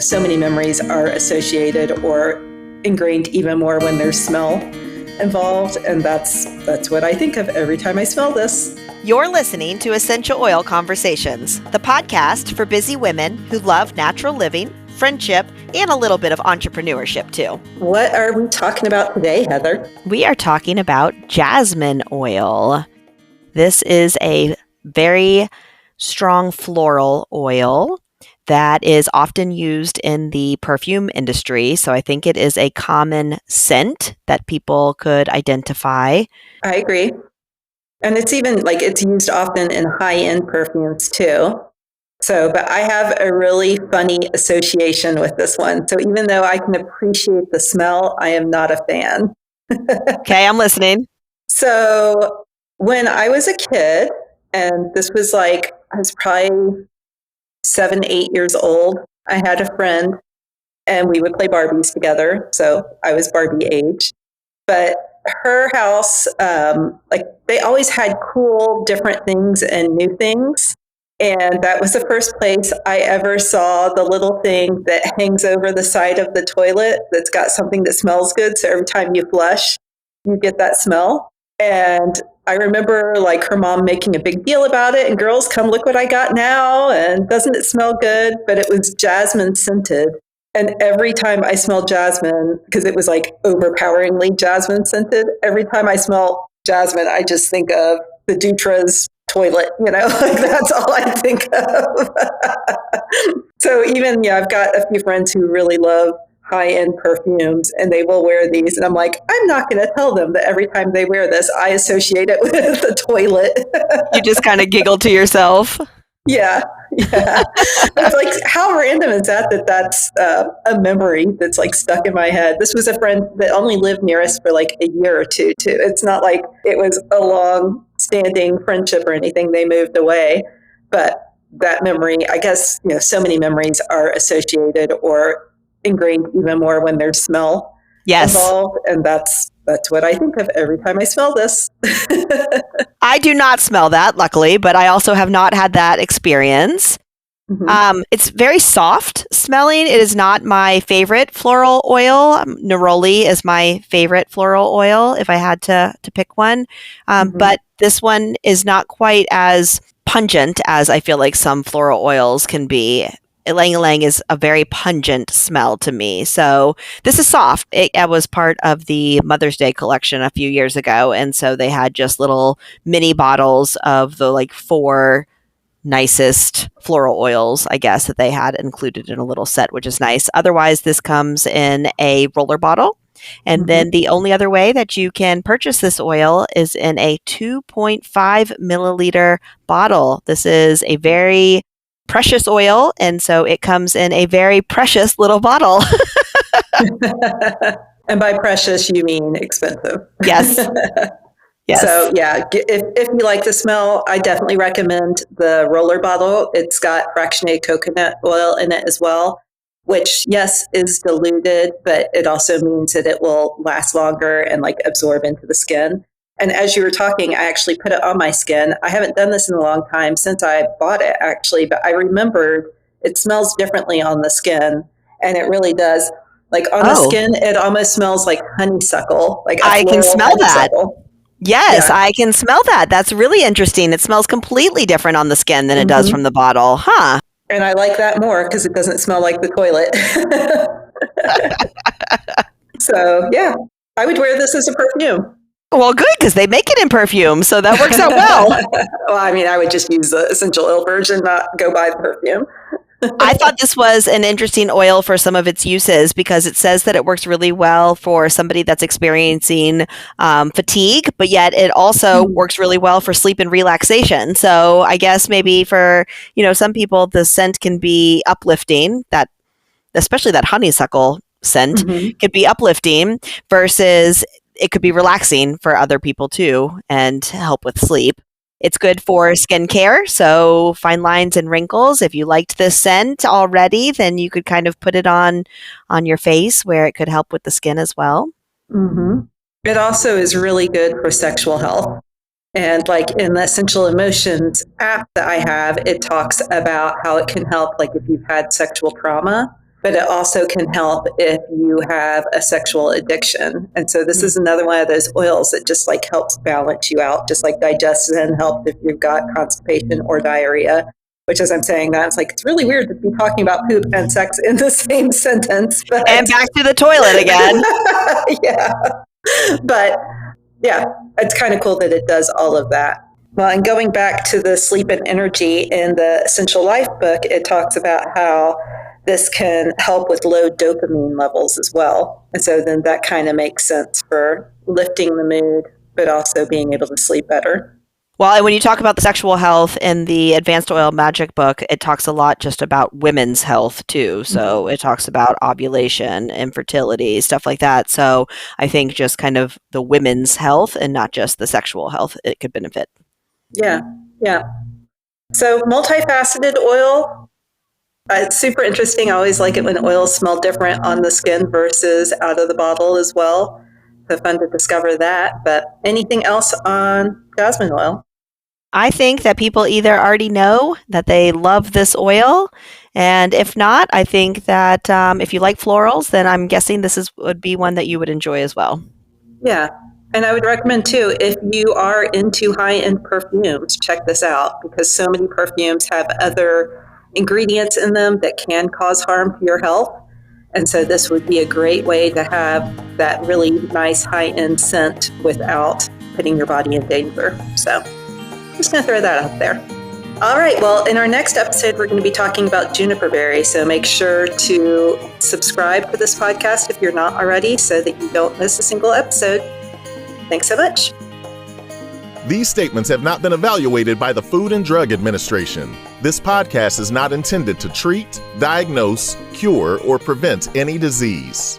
So many memories are associated or ingrained even more when there's smell involved. And that's what I think of every time I smell this. You're listening to Essential Oil Conversations, the podcast for busy women who love natural living, friendship, and a little bit of entrepreneurship too. What are we talking about today, Heather? We are talking about jasmine oil. This is a very strong floral oil that is often used in the perfume industry. So I think it is a common scent that people could identify. I agree. And it's even it's used often in high-end perfumes too. So, but I have a really funny association with this one. So even though I can appreciate the smell, I am not a fan. Okay, I'm listening. So when I was a kid, and this was I was probably 7, 8 years old, I had a friend and we would play Barbies together. So I was Barbie age. But her house, they always had cool, different things and new things. And that was the first place I ever saw the little thing that hangs over the side of the toilet that's got something that smells good. So every time you flush, you get that smell. And I remember her mom making a big deal about it. And girls, come look what I got now. And doesn't it smell good? But it was jasmine scented. And every time I smell jasmine, because it was overpoweringly jasmine scented, every time I smell jasmine, I just think of the Dutra's toilet, that's all I think of. So even, I've got a few friends who really love high-end perfumes and they will wear these. And I'm I'm not going to tell them that every time they wear this, I associate it with the toilet. You just kind of giggle to yourself. Yeah. It's how random is that's a memory that's stuck in my head. This was a friend that only lived near us for a year or two too. It's not like it was a long standing friendship or anything. They moved away, but that memory, I guess, so many memories are associated or ingrained even more when there's smell involved. And that's what I think of every time I smell this. I do not smell that, luckily, but I also have not had that experience. Mm-hmm. It's very soft smelling. It is not my favorite floral oil. Neroli is my favorite floral oil if I had to pick one. But this one is not quite as pungent as I feel like some floral oils can be. Ylang Ylang is a very pungent smell to me. So this is soft. It was part of the Mother's Day collection a few years ago. And so they had just little mini bottles of the 4 nicest floral oils, I guess, that they had included in a little set, which is nice. Otherwise, this comes in a roller bottle. And then the only other way that you can purchase this oil is in a 2.5 milliliter bottle. This is a very precious oil, and so it comes in a very precious little bottle. And by precious, you mean expensive. Yes. Yes. So yeah, if you like the smell, I definitely recommend the roller bottle. It's got fractionated coconut oil in it as well, which, yes, is diluted, but it also means that it will last longer and absorb into the skin. And as you were talking, I actually put it on my skin. I haven't done this in a long time since I bought it, actually, but I remembered it smells differently on the skin. And it really does. On the skin, it almost smells like honeysuckle. I can smell that. Yes, yeah. I can smell that. That's really interesting. It smells completely different on the skin than it does from the bottle. Huh. And I like that more because it doesn't smell like the toilet. So, yeah, I would wear this as a perfume. Well, good, because they make it in perfume, so that works out well. Well, I mean, I would just use the essential oil version, not go buy the perfume. I thought this was an interesting oil for some of its uses because it says that it works really well for somebody that's experiencing fatigue, but yet it also works really well for sleep and relaxation. So I guess maybe for, some people, the scent can be uplifting, especially that honeysuckle scent could be uplifting versus it could be relaxing for other people too and help with sleep. It's good for skincare, so fine lines and wrinkles. If you liked this scent already, then you could kind of put it on your face where it could help with the skin as well. Mm-hmm. It also is really good for sexual health. And in the Essential Emotions app that I have, it talks about how it can help if you've had sexual trauma. but it also can help if you have a sexual addiction. And so this is another one of those oils that just like helps balance you out, just like digestion helps if you've got constipation or diarrhea. Which, as I'm saying that, it's like it's really weird to be talking about poop and sex in the same sentence. But And back to the toilet again. yeah, but yeah, it's kind of cool that it does all of that. Well, and going back to the sleep and energy in the Essential Life book, it talks about how this can help with low dopamine levels as well. And so then that kind of makes sense for lifting the mood, but also being able to sleep better. Well, and when you talk about the sexual health in the Advanced Oil Magic book, it talks a lot just about women's health too. So it talks about ovulation, infertility, stuff like that. So I think just kind of the women's health and not just the sexual health, it could benefit. Yeah, yeah. So multifaceted oil, it's super interesting. I always like it when oils smell different on the skin versus out of the bottle as well. So fun to discover that. But anything else on jasmine oil? I think that people either already know that they love this oil, and if not, I think that if you like florals, then I'm guessing would be one that you would enjoy as well. Yeah. And I would recommend too, if you are into high-end perfumes, check this out because so many perfumes have other ingredients in them that can cause harm to your health. And so this would be a great way to have that really nice high-end scent without putting your body in danger. So just going to throw that out there. All right. Well, in our next episode, we're going to be talking about juniper berry. So make sure to subscribe to this podcast if you're not already so that you don't miss a single episode. Thanks so much. These statements have not been evaluated by the Food and Drug Administration. This podcast is not intended to treat, diagnose, cure, or prevent any disease.